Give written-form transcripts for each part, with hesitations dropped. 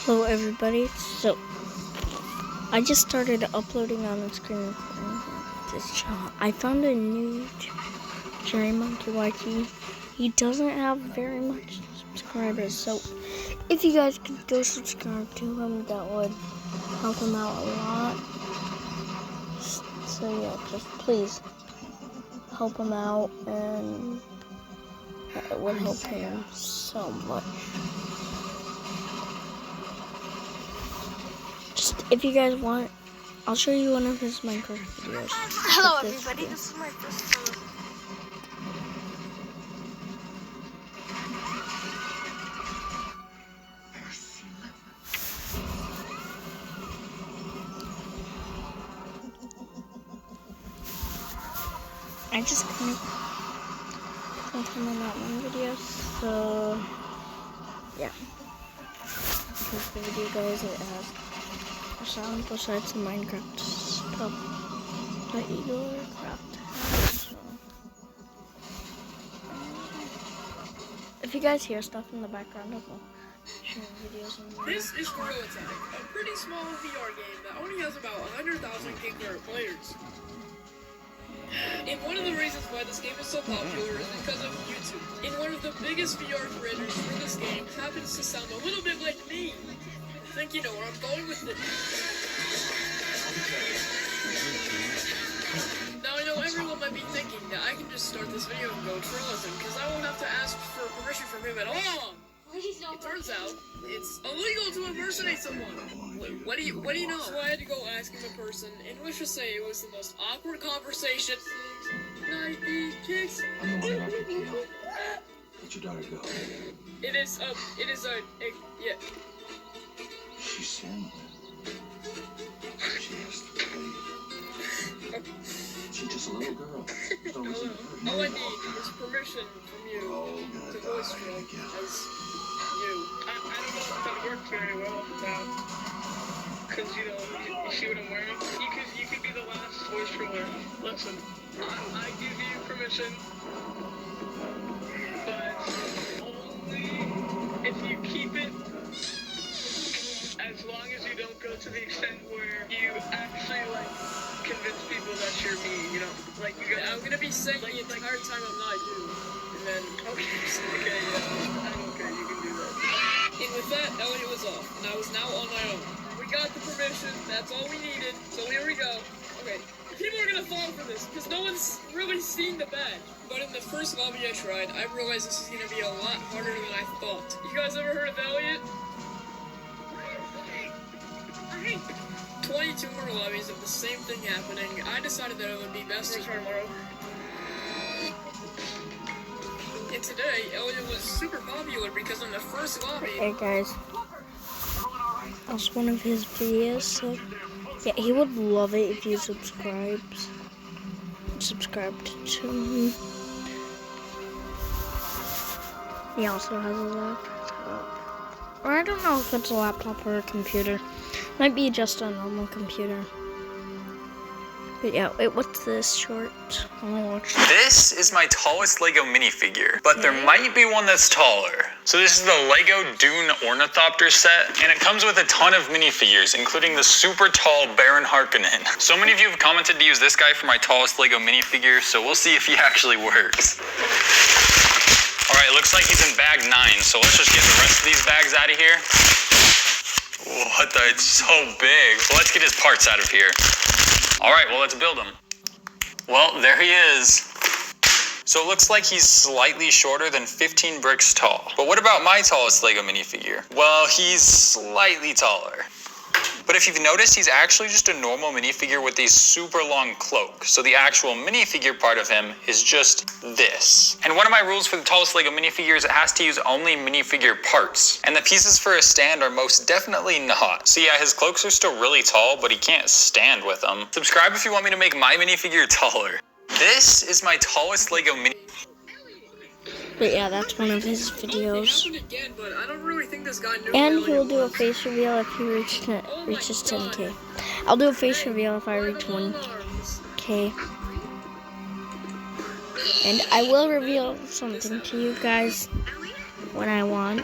Hello everybody, so I just started uploading on the screen recording this channel. I found a new Jerry Monkey YT. He doesn't have very much subscribers, so if you guys could go subscribe to him, that would help him out a lot. So yeah, just please help him out, and it would help him so much. If you guys want, I'll show you one of his Minecraft videos. Hello everybody, this is my first time. I just couldn't come on that one video, so yeah. Because the video, guys, it has a sound besides the Minecraft stuff that your craft has. So if you guys hear stuff in the background, I'll show videos on there. This is Gorilla Tag, a pretty small VR game that only has about 100,000 concurrent players. And one of the reasons why this game is so popular is because of YouTube. And one of the biggest VR creators for this game happens to sound a little bit like me. I think you know where I'm going with this. Now I know everyone might be thinking that I can just start this video and go troll him because I won't have to ask for permission from him at all. It turns out it's illegal to impersonate someone. Wait, what do you know? So I had to go ask him in person, and let's just say it was the most awkward conversation. Night kicks. I know we're not gonna kill. Let your daughter go. It is yeah. She sinned. She has to pay. She's just a little girl. All I need is permission from you to voice troll as you. I don't know if that worked very well without, because you see what I'm wearing? You could be the last voice troller. Listen, I give you permission, but only if you keep it, as long as you don't go to the extent where you actually, convince people that you're me, I'm gonna be saying the entire time I'm not you, and then okay, yeah, I'm okay, you can do that. And with that, Elliot was off, and I was now on my own. We got the permission, that's all we needed, so here we go. Okay, people are gonna fall for this, because no one's really seen the badge. But in the first lobby I tried, I realized this is gonna be a lot harder than I thought. You guys ever heard of Elliot? 22 more lobbies of the same thing happening. I decided that it would be best to try tomorrow. And today, Elliot was super popular because in the first lobby... Hey guys, that's one of his videos, so yeah, he would love it if you subscribed to him. He also has a laptop, or I don't know if it's a laptop or a computer. Might be just a normal computer. But yeah, wait, what's this short? I wanna watch this. This is my tallest Lego minifigure, but there might be one that's taller. So this is the Lego Dune Ornithopter set, and it comes with a ton of minifigures, including the super tall Baron Harkonnen. So many of you have commented to use this guy for my tallest Lego minifigure, so we'll see if he actually works. Alright, looks like he's in bag 9, so let's just get the rest of these bags out of here. What the? It's so big. Well, let's get his parts out of here. Alright, well, let's build him. Well, there he is. So it looks like he's slightly shorter than 15 bricks tall. But what about my tallest Lego minifigure? Well, he's slightly taller. But if you've noticed, he's actually just a normal minifigure with a super long cloak. So the actual minifigure part of him is just this. And one of my rules for the tallest Lego minifigure is it has to use only minifigure parts. And the pieces for a stand are most definitely not. So yeah, his cloaks are still really tall, but he can't stand with them. Subscribe if you want me to make my minifigure taller. This is my tallest Lego minifigure. But yeah, that's one of his videos. Again, but I don't really think this guy knew And he will do a face reveal if he reaches 10K. I'll do a face reveal if I reach 1K. And I will reveal something to you guys when I want.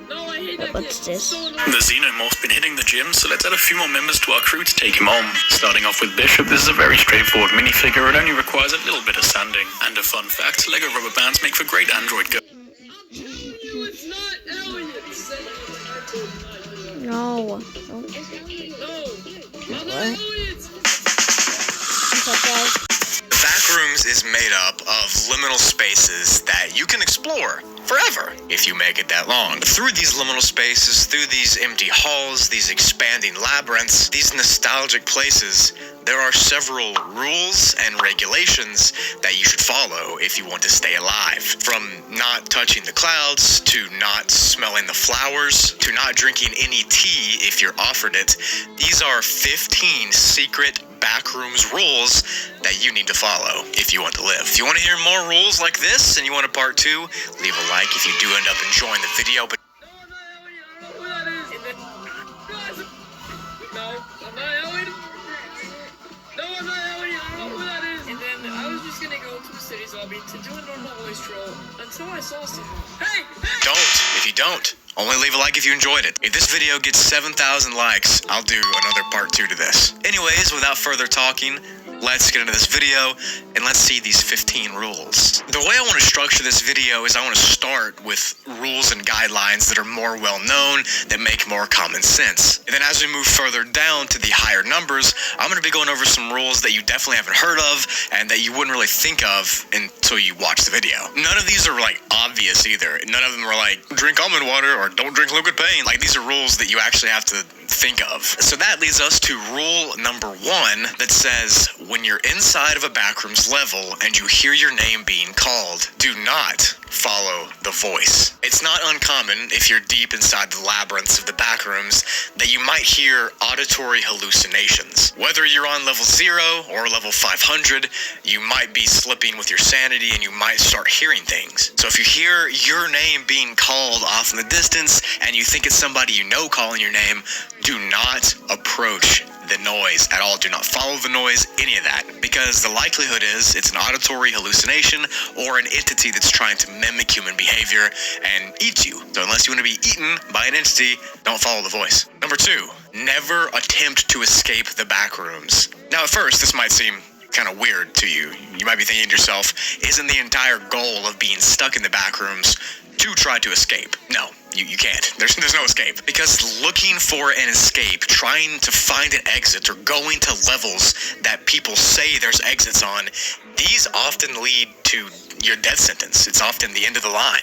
No, I hate What's this? The Xenomorph's been hitting the gym, so let's add a few more members to our crew to take him on. Starting off with Bishop, this is a very straightforward minifigure. It only requires a little bit of sanding. And a fun fact, Lego rubber bands make for great android girls. It's not aliens! No. No! I'm not What? aliens! What's up, guys? Backrooms is made up of liminal spaces that you can explore forever if you make it that long. Through these liminal spaces, through these empty halls, these expanding labyrinths, these nostalgic places, there are several rules and regulations that you should follow if you want to stay alive. From not touching the clouds, to not smelling the flowers, to not drinking any tea if you're offered it. These are 15 secret backrooms rules that you need to follow if you want to live. If you want to hear more rules like this and you want a part 2, leave a like if you do end up enjoying the video. But No, I'm not alien. No, I'm not alien. I don't know who that is. And then I was just gonna go to a city's lobby to do a normal voice troll until I saw someone. Hey! don't. If you don't, only leave a like if you enjoyed it. If this video gets 7,000 likes, I'll do another part 2 to this. Anyways, without further talking, let's get into this video and let's see these 15 rules. The way I want to structure this video is I want to start with rules and guidelines that are more well known, that make more common sense. And then as we move further down to the higher numbers, I'm going to be going over some rules that you definitely haven't heard of and that you wouldn't really think of until you watch the video. None of these are like obvious either. None of them are like drink almond water or don't drink liquid paint. Like these are rules that you actually have to think of. So that leads us to rule number 1 that says when you're inside of a backrooms level and you hear your name being called, do not follow the voice. It's not uncommon if you're deep inside the labyrinths of the backrooms that you might hear auditory hallucinations. Whether you're on level 0 or level 500, you might be slipping with your sanity and you might start hearing things. So if you hear your name being called off in the distance and you think it's somebody you know calling your name, do not approach the noise at all. Do not follow the noise, any of that, because the likelihood is it's an auditory hallucination or an entity that's trying to mimic human behavior and eat you. So unless you want to be eaten by an entity, don't follow the voice. Number 2, never attempt to escape the backrooms. Now at first, this might seem kind of weird to you. You might be thinking to yourself, isn't the entire goal of being stuck in the backrooms to try to escape? No, you can't. There's no escape. Because looking for an escape, trying to find an exit, or going to levels that people say there's exits on, these often lead to your death sentence. It's often the end of the line.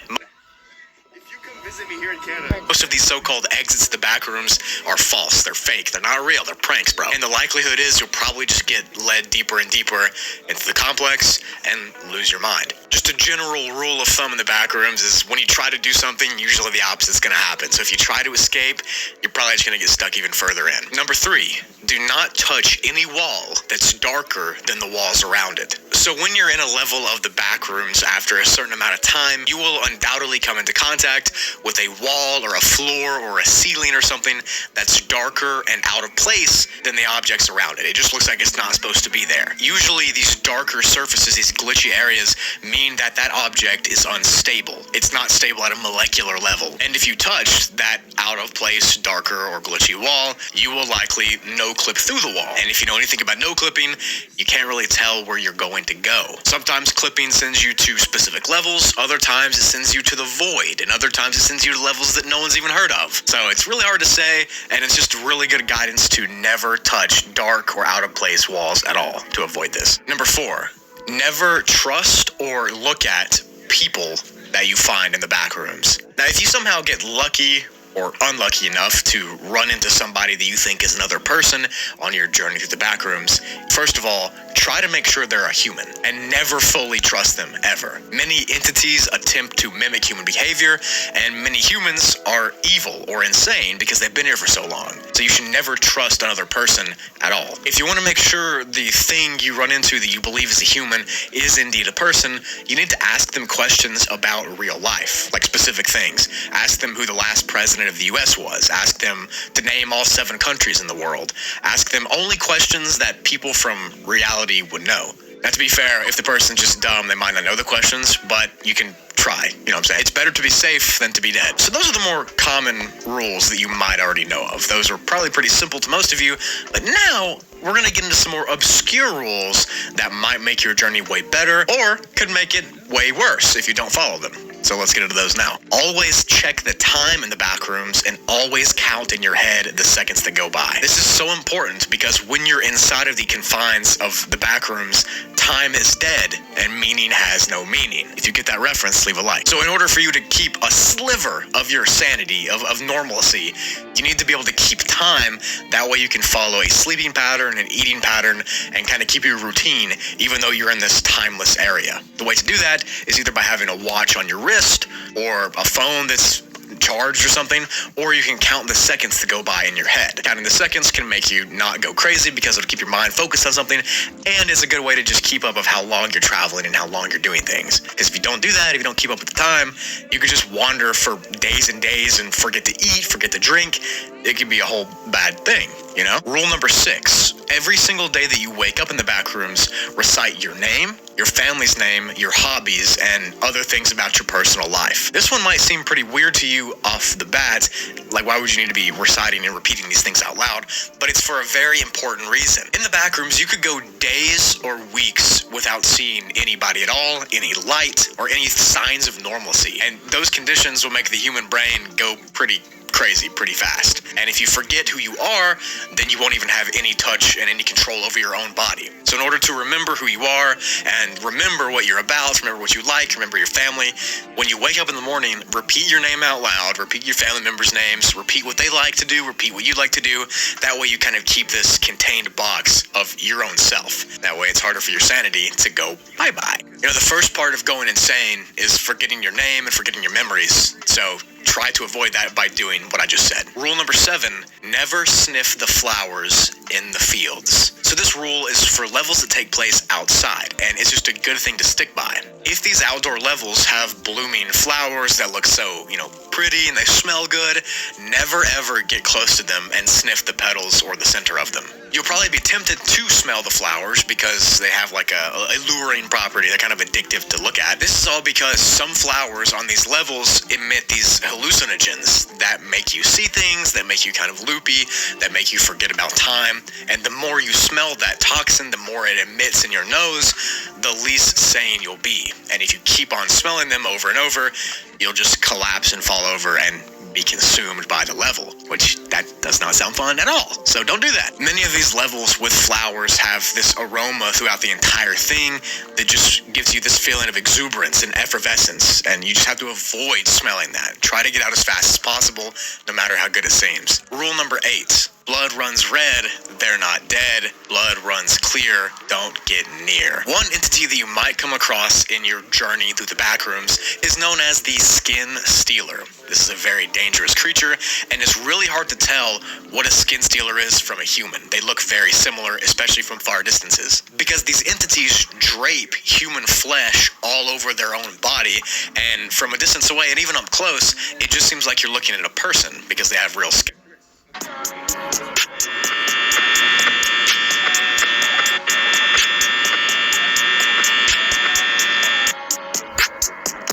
Visit me here in Canada. Most of these so-called exits to the backrooms are false. They're fake. They're not real. They're pranks, bro. And the likelihood is you'll probably just get led deeper and deeper into the complex and lose your mind. Just a general rule of thumb in the backrooms is when you try to do something, usually the opposite's going to happen. So if you try to escape, you're probably just going to get stuck even further in. Number 3, do not touch any wall that's darker than the walls around it. So when you're in a level of the backrooms after a certain amount of time, you will undoubtedly come into contact with a wall or a floor or a ceiling or something that's darker and out of place than the objects around it. It just looks like it's not supposed to be there. Usually these darker surfaces, these glitchy areas, mean that that object is unstable. It's not stable at a molecular level. And if you touch that out of place, darker or glitchy wall, you will likely no-clip through the wall. And if you know anything about no-clipping, you can't really tell where you're going to go. Sometimes clipping sends you to specific levels, other times it sends you to the void, and other times it sends you to levels that no one's even heard of. So it's really hard to say, and it's just really good guidance to never touch dark or out of place walls at all to avoid this. Number 4, never trust or look at people that you find in the backrooms. Now, if you somehow get lucky or unlucky enough to run into somebody that you think is another person on your journey through the backrooms, first of all, try to make sure they're a human and never fully trust them, ever. Many entities attempt to mimic human behavior, and many humans are evil or insane because they've been here for so long. So you should never trust another person at all. If you want to make sure the thing you run into that you believe is a human is indeed a person, you need to ask them questions about real life, like specific things. Ask them who the last president of the US was. Ask them to name all 7 countries in the world. Ask them only questions that people from reality would know. Now, to be fair, if the person's just dumb, they might not know the questions, but you can try. You know what I'm saying? It's better to be safe than to be dead. So those are the more common rules that you might already know of. Those are probably pretty simple to most of you, but now we're going to get into some more obscure rules that might make your journey way better or could make it way worse if you don't follow them. So let's get into those now. Always check the time in the back rooms and always count in your head the seconds that go by. This is so important because when you're inside of the confines of the back rooms, time is dead and meaning has no meaning. If you get that reference, leave a like. So in order for you to keep a sliver of your sanity, of normalcy, you need to be able to keep time. That way you can follow a sleeping pattern, an eating pattern, and kind of keep your routine even though you're in this timeless area. The way to do that is either by having a watch on your wrist or a phone that's charged or something, or you can count the seconds to go by in your head. Counting the seconds can make you not go crazy because it'll keep your mind focused on something, and it's a good way to just keep up of how long you're traveling and how long you're doing things. Because if you don't do that, if you don't keep up with the time, you could just wander for days and days and forget to eat, forget to drink. It could be a whole bad thing, you know? Rule number 6, every single day that you wake up in the back rooms, recite your name, your family's name, your hobbies, and other things about your personal life. This one might seem pretty weird to you off the bat, like why would you need to be reciting and repeating these things out loud, but it's for a very important reason. In the back rooms, you could go days or weeks without seeing anybody at all, any light, or any signs of normalcy, and those conditions will make the human brain go pretty crazy pretty fast. And if you forget who you are, then you won't even have any touch and any control over your own body. So in order to remember who you are and remember what you're about, remember what you like, remember your family, when you wake up in the morning, repeat your name out loud, repeat your family members' names, repeat what they like to do, repeat what you like to do. That way you kind of keep this contained box of your own self. That way it's harder for your sanity to go bye-bye. You know, the first part of going insane is forgetting your name and forgetting your memories. So try to avoid that by doing what I just said. Rule number 7, never sniff the flowers in the fields. So this rule is for levels that take place outside, and it's just a good thing to stick by. If these outdoor levels have blooming flowers that look so, pretty and they smell good, never ever get close to them and sniff the petals or the center of them. You'll probably be tempted to smell the flowers because they have like a alluring property. They're kind of addictive to look at. This is all because some flowers on these levels emit these hallucinogens that make you see things, that make you kind of loopy, that make you forget about time. And the more you smell that toxin, the more it emits in your nose, the least sane you'll be. And if you keep on smelling them over and over, you'll just collapse and fall over and be consumed by the level, which that does not sound fun at all. So don't do that. Many of these levels with flowers have this aroma throughout the entire thing that just gives you this feeling of exuberance and effervescence, and you just have to avoid smelling that. Try to get out as fast as possible, no matter how good it seems. Rule number 8. Blood runs red, they're not dead. Blood runs clear, don't get near. One entity that you might come across in your journey through the back rooms is known as the Skin Stealer. This is a very dangerous creature, and it's really hard to tell what a Skin Stealer is from a human. They look very similar, especially from far distances, because these entities drape human flesh all over their own body, and from a distance away and even up close, it just seems like you're looking at a person because they have real skin.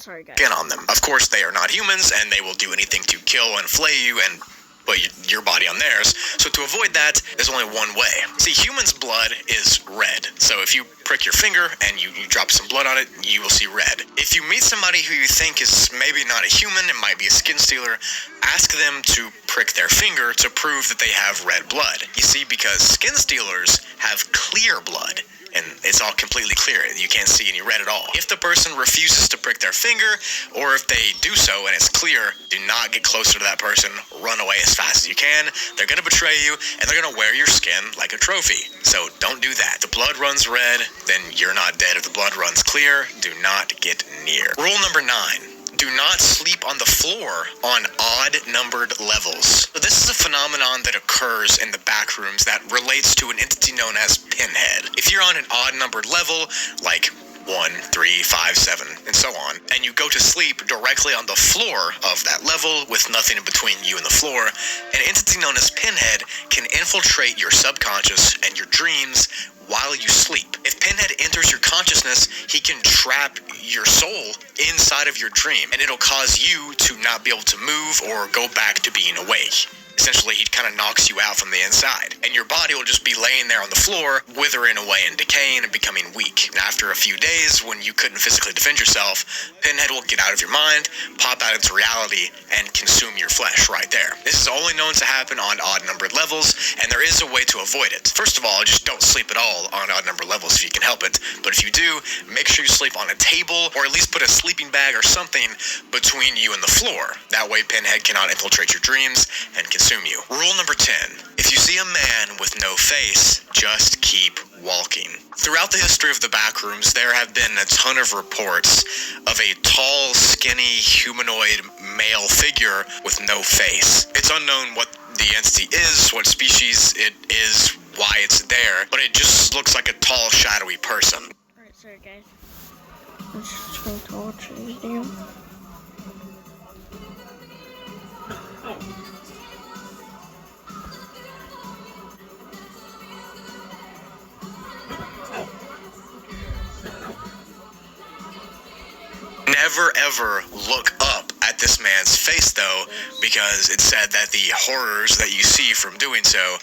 Sorry, guys. Get on them. Of course, they are not humans, and they will do anything to kill and flay you and put your body on theirs. So to avoid that, there's only one way. See, humans' blood is red. So if you prick your finger and you drop some blood on it, you will see red. If you meet somebody who you think is maybe not a human, it might be a skin stealer, ask them to prick their finger to prove that they have red blood. You see, because skin stealers have clear blood, and it's all completely clear. You can't see any red at all. If the person refuses to prick their finger, or if they do so and it's clear, do not get closer to that person. Run away as fast as you can. They're going to betray you, and they're going to wear your skin like a trophy. So don't do that. If the blood runs red, then you're not dead. If the blood runs clear, do not get near. Rule number 9. Do not sleep on the floor on odd-numbered levels. So this is a phenomenon that occurs in the back rooms that relates to an entity known as Pinhead. If you're on an odd-numbered level, like 1, 3, 5, 7, and so on, and you go to sleep directly on the floor of that level with nothing in between you and the floor, an entity known as Pinhead can infiltrate your subconscious and your dreams while you sleep. sleep. If Pinhead enters your consciousness, he can trap your soul inside of your dream, and it'll cause you to not be able to move or go back to being awake. Essentially, he kind of knocks you out from the inside, and your body will just be laying there on the floor, withering away and decaying and becoming weak. And after a few days, when you couldn't physically defend yourself, Pinhead will get out of your mind, pop out into reality, and consume your flesh right there. This is only known to happen on odd-numbered levels, and there is a way to avoid it. First of all, just don't sleep at all on odd-numbered levels if you can help it, but if you do, make sure you sleep on a table, or at least put a sleeping bag or something between you and the floor. That way Pinhead cannot infiltrate your dreams and consume you. Rule number 10. If you see a man with no face, just keep walking. Throughout the history of the backrooms, there have been a ton of reports of a tall, skinny, humanoid male figure with no face. It's unknown what the entity is, what species it is, why it's there, but it just looks like a tall, shadowy person. Alright, sorry guys. I'm just going to watch this video. Never ever look up at this man's face though, because it's said that the horrors that you see from doing so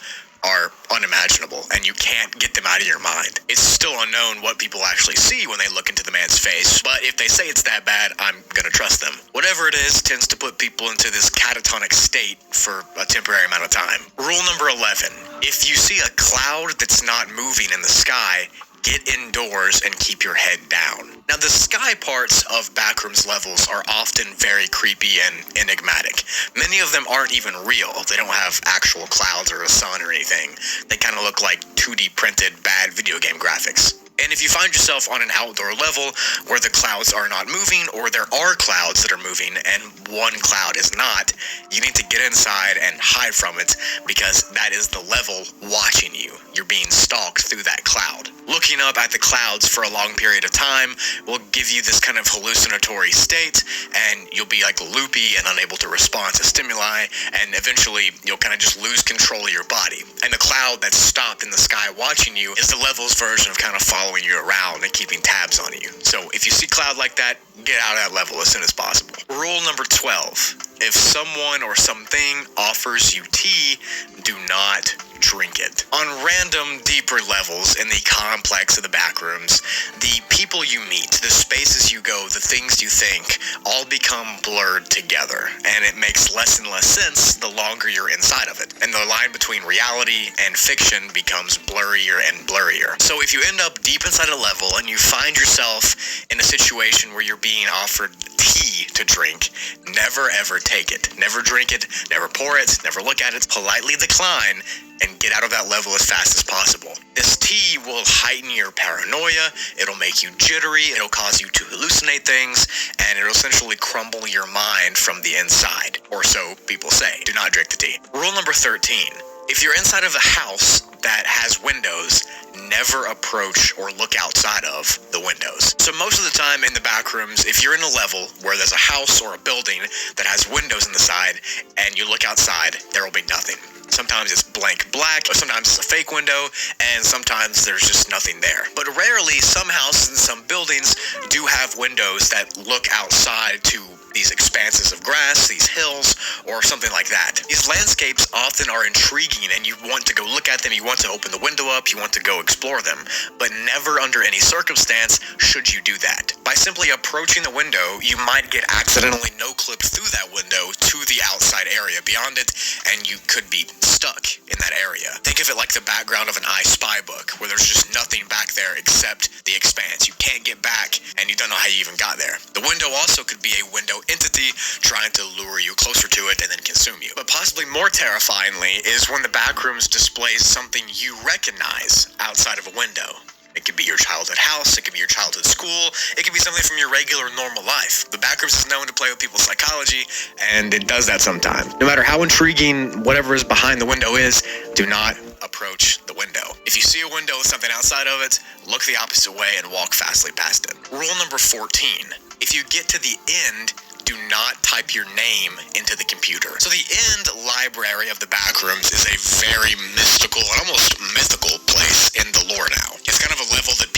are unimaginable, and you can't get them out of your mind. It's still unknown what people actually see when they look into the man's face, but if they say it's that bad, I'm gonna trust them. Whatever it is tends to put people into this catatonic state for a temporary amount of time. Rule number 11. If you see a cloud that's not moving in the sky, get indoors and keep your head down. Now, the sky parts of Backrooms levels are often very creepy and enigmatic. Many of them aren't even real. They don't have actual clouds or a sun or anything. They kind of look like 2D printed bad video game graphics. And if you find yourself on an outdoor level where the clouds are not moving, or there are clouds that are moving and one cloud is not, you need to get inside and hide from it, because that is the level watching you. You're being stalked through that cloud. Looking up at the clouds for a long period of time will give you this kind of hallucinatory state, and you'll be like loopy and unable to respond to stimuli, and eventually you'll kind of just lose control of your body. And the cloud that's stopped in the sky watching you is the level's version of kind of following you around and keeping tabs on you. So if you see cloud like that, get out of that level as soon as possible. Rule number 12. If someone or something offers you tea, do not drink it. On random, deeper levels in the complex of the backrooms, the people you meet, the spaces you go, the things you think, all become blurred together, and it makes less and less sense the longer you're inside of it. And the line between reality and fiction becomes blurrier and blurrier. So if you end up deep inside a level and you find yourself in a situation where you're being offered tea to drink, never ever take it. Never drink it, never pour it, never look at it, politely decline, and get out of that level as fast as possible. This tea will heighten your paranoia, it'll make you jittery, it'll cause you to hallucinate things, and it'll essentially crumble your mind from the inside. Or so people say. Do not drink the tea. Rule number 13. If you're inside of a house that has windows, never approach or look outside of the windows. So most of the time in the backrooms, if you're in a level where there's a house or a building that has windows in the side and you look outside, there will be nothing. Sometimes it's blank black, or sometimes it's a fake window, and sometimes there's just nothing there. But rarely, some houses and some buildings do have windows that look outside to these expanses of grass, these hills, or something like that. These landscapes often are intriguing, and you want to go look at them, you want to open the window up, you want to go explore them, but never under any circumstance should you do that. By simply approaching the window, you might get accidentally no-clipped through that window to the outside area beyond it, and you could be stuck in that area. Think of it like the background of an I Spy book, where there's just nothing back there except the expanse. You can't get back, and you don't know how you even got there. The window also could be a window entity trying to lure you closer to it and then consume you. But possibly more terrifyingly is when the backrooms displays something you recognize outside of a window. It could be your childhood house, it could be your childhood school, it could be something from your regular normal life. The backrooms is known to play with people's psychology, and it does that sometimes. No matter how intriguing whatever is behind the window is, do not approach the window. If you see a window with something outside of it, look the opposite way and walk fastly past it. Rule number 14. If you get to the end, do not type your name into the computer. So the end library of the backrooms is a very mystical and almost mythical place in the lore now. It's kind of a level that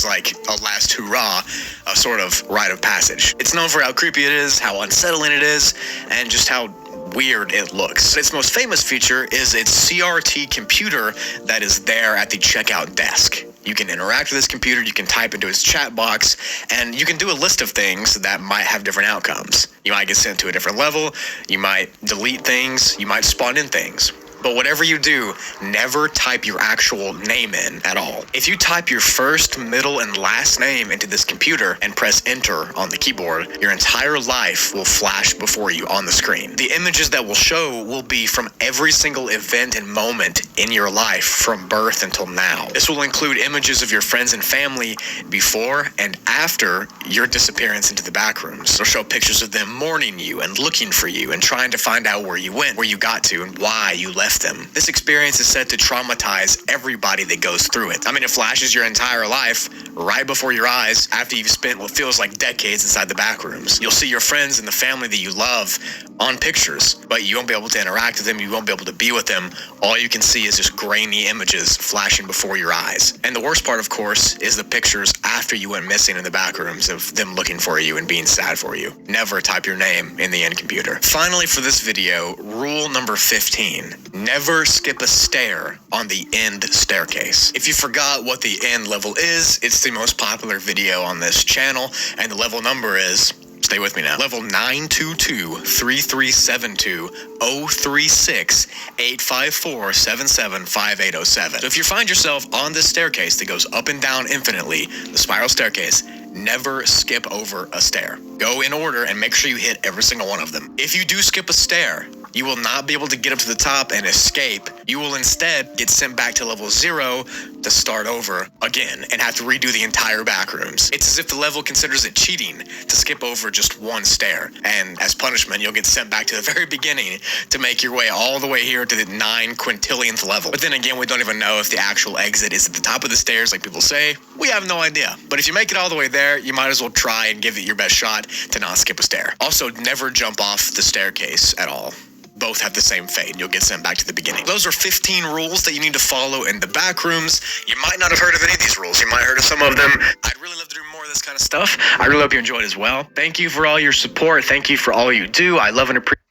as like a last hurrah, a sort of rite of passage. It's known for how creepy it is, how unsettling it is, and just how weird it looks. Its most famous feature is its CRT computer that is there at the checkout desk. You can interact with this computer, you can type into its chat box, and you can do a list of things that might have different outcomes. You might get sent to a different level, you might delete things, you might spawn in things. But whatever you do, never type your actual name in at all. If you type your first, middle, and last name into this computer and press enter on the keyboard, your entire life will flash before you on the screen. The images that will show will be from every single event and moment in your life from birth until now. This will include images of your friends and family before and after your disappearance into the back rooms. It'll show pictures of them mourning you and looking for you and trying to find out where you went, where you got to, and why you left them. This experience is said to traumatize everybody that goes through it. I mean, it flashes your entire life right before your eyes after you've spent what feels like decades inside the back rooms. You'll see your friends and the family that you love on pictures, but you won't be able to interact with them, you won't be able to be with them. All you can see is just grainy images flashing before your eyes. And the worst part, of course, is the pictures after you went missing in the back rooms of them looking for you and being sad for you. Never type your name in the end computer. Finally, for this video, rule number 15. Never skip a stair on the end staircase. If you forgot what the end level is, it's the most popular video on this channel, and the level number is, stay with me now, level 922-337-036-854-775807. So if you find yourself on this staircase that goes up and down infinitely, the spiral staircase, never skip over a stair. Go in order and make sure you hit every single one of them. If you do skip a stair, you will not be able to get up to the top and escape. You will instead get sent back to level 0 to start over again and have to redo the entire back rooms. It's as if the level considers it cheating to skip over just one stair. And as punishment, you'll get sent back to the very beginning to make your way all the way here to the 9 quintillionth level. But then again, we don't even know if the actual exit is at the top of the stairs like people say. We have no idea. But if you make it all the way there, you might as well try and give it your best shot to not skip a stair. Also, never jump off the staircase at all. Both have the same fate. You'll get sent back to the beginning. Those are 15 rules that you need to follow in the back rooms. You might not have heard of any of these rules. You might have heard of some of them. I'd really love to do more of this kind of stuff. I really hope you enjoyed as well. Thank you for all your support. Thank you for all you do. I love and appreciate.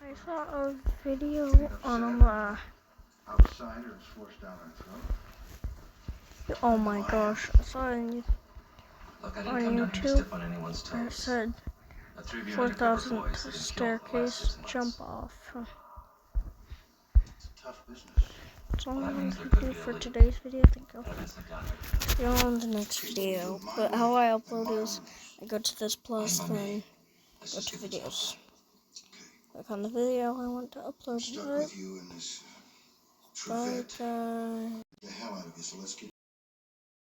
I saw a video on Outsider is forced down our throat. oh my gosh, I saw it on YouTube. And it said 4,000 staircase jump off. Tough business. That's all I'm going to do for today's video. I think I'll see you on the next video. But how I upload is I go to this plus, then go to videos. Click on the video I want to upload. Stuck with you in this Bye Trevette. guys. The hell out of you, so let's get